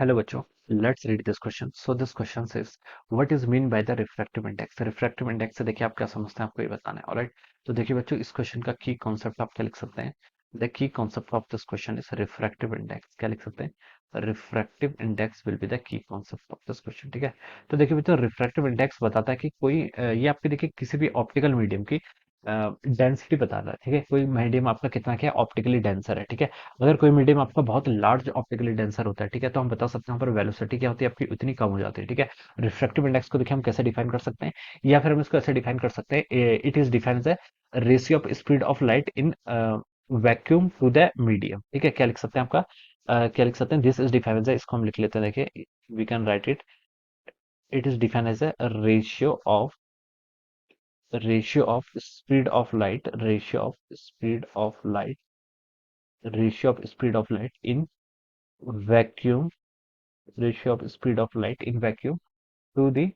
Hello बच्चों, let's read this question. So this question says, what is mean by the refractive index? Refractive index से देखिए आप क्या समझते हैं, आपको ये बताना है. ऑलराइट, तो देखिए बच्चों, इस क्वेश्चन का की कॉन्सेप्ट आप क्या लिख सकते हैं. The key concept of this question is refractive index. क्या लिख सकते हैं? Refractive index will be the key concept of this question. ठीक है. तो देखिए बच्चों, रिफ्रैक्टिव इंडेक्स बताता है कि कोई ये आपके देखिए किसी भी ऑप्टिकल मीडियम की डेंसिटी बता रहा है. ठीक है, कोई मीडियम आपका कितना क्या ऑप्टिकली डेंसर है. ठीक है, अगर कोई मीडियम आपका बहुत लार्ज ऑप्टिकली डेंसर होता है, ठीक है, तो हम बता सकते हैं यहाँ पर वेलोसिटी क्या होती है आपकी, उतनी कम हो जाती है. ठीक है, रिफ्रैक्टिव इंडेक्स को देखिए हम कैसे डिफाइन कर सकते हैं, या फिर हम इसको ऐसे डिफाइन कर सकते हैं. It is defined as ratio of speed of light in vacuum to the medium. ठीक है, क्या लिख सकते हैं आपका, क्या लिख सकते हैं, दिस इज डिफाइंड एज, इसको हम लिख लेते हैं. देखिए, we can write it. It is defined as a ratio of speed of light, ratio of speed of light in vacuum, ratio of speed of light in vacuum to the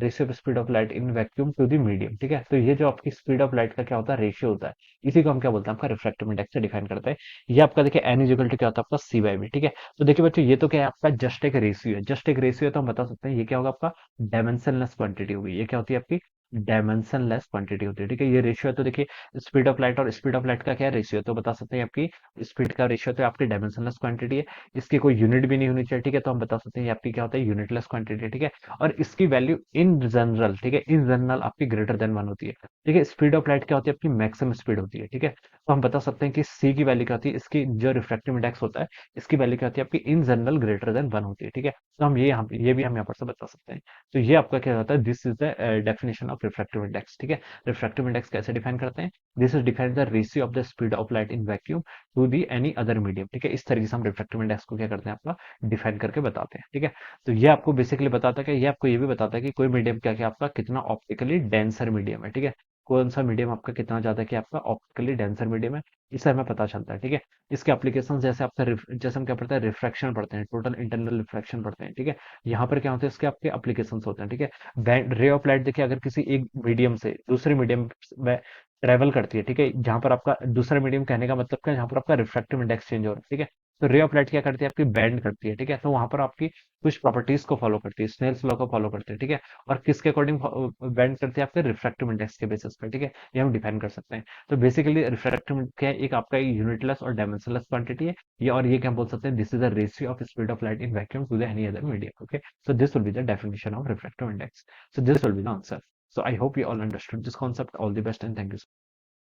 ratio of speed of light in vacuum to the medium. ठीक है, तो ये जो आपकी speed of light का क्या होता है, रेशियो होता है, इसी को हम क्या बोलते हैं, आपका रिफ्रैक्टिव इंडेक्स से डिफाइन करते हैं. ये आपका देखिए एन इक्वल टू क्या होता है, आपका सी बाई बी. ठीक है, तो देखिए बच्चों, ये तो क्या है, आपका जस्ट एक रेशियो है. जस्ट एक रेशियो है, तो हम बता सकते हैं ये क्या होगा, आपका डायमेंशनलेस क्वांटिटी होगी. ये क्या होती है आपकी, डायमेंशनलेस क्वांटिटी होती है. ठीक है, ये रेशियो है, तो देखिए स्पीड ऑफ लाइट और स्पीड ऑफ लाइट का क्या रेशियो है, तो बता सकते हैं आपकी स्पीड का रेशियो तो आपकी डायमेंशनलेस क्वांटिटी है. इसकी कोई यूनिट भी नहीं होनी चाहिए. ठीक है, तो हम बता सकते हैं ये आपकी क्या होता है, यूनिटलेस क्वांटिटी. ठीक है, और इसकी वैल्यू इन जनरल, ठीक है, इन जनरल आपकी ग्रेटर देन वन होती है. ठीक है, स्पीड ऑफ लाइट क्या होती है, आपकी मैक्सिमम स्पीड होती है. ठीक है, तो हम बता सकते हैं कि सी की वैल्यू क्या होती है, इसकी जो रिफ्रैक्टिव इंडेक्स होता है, इसकी वैल्यू क्या होती है आपकी, in general greater than one होती है. ठीक है, तो हम ये भी हम यहाँ पर से बता सकते हैं. तो ये आपका क्या होता है, this is the definition of refractive index. ठीक है, रिफ्रैक्टिव इंडेक्स कैसे डिफाइन करते हैं, this is define the ratio of the speed of light in vacuum to the any other medium. ठीक है, इस तरीके से हम रिफ्रैक्टिव इंडेक्स को क्या करते हैं, आपका डिफाइन करके बताते हैं. ठीक है, तो ये आपको बेसिकली बताता है कि ये आपको ये भी बताता है कि कोई मीडियम क्या क्या आपका कितना ऑप्टिकली डेंसर मीडियम है. ठीक है, कौन सा मीडियम आपका कितना ज्यादा कि आपका ऑप्टिकली डेंसर मीडियम है, इससे हमें पता चलता है. ठीक है, इसके एप्लीकेशन जैसे आपका जैसे हम क्या पढ़ते हैं, रिफ्रैक्शन पढ़ते हैं, टोटल इंटरनल रिफ्रैक्शन पढ़ते हैं. ठीक है, यहाँ पर क्या होते हैं, इसके आपके एप्लीकेशन होते हैं. ठीक है, रे ऑफ लाइट देखिए अगर किसी एक मीडियम से दूसरे मीडियम में ट्रेवल करती है. ठीक है, जहां पर आपका दूसरा मीडियम कहने का मतलब क्या है, जहां पर आपका रिफ्रैक्टिव इंडेक्स चेंज हो रहा है. ठीक है, तो रे ऑफ लाइट क्या करती है, आपकी बैंड करती है. ठीक है, तो वहां पर आपकी कुछ प्रॉपर्टीज को फॉलो करती है, स्नेल्स लॉ को फॉलो करती है. ठीक है, और किसके अकॉर्डिंग बैंड करती है, आपके रिफ्रैक्टिव इंडेक्स के बेसिस पर. ठीक है, ये हम डिफाइन कर सकते हैं. तो बेसिकली रिफ्रैक्टिव क्या है, एक आपका यूनिटलेस और डायमेंशनलेस क्वांटिटी है. ये और ये क्या बोल सकते हैं, this is the ratio of speed of light in vacuum to the any other medium. Okay, so this will be the definition of refractive index. So this will be the answer. So I hope you all understood this concept. All the best and thank you.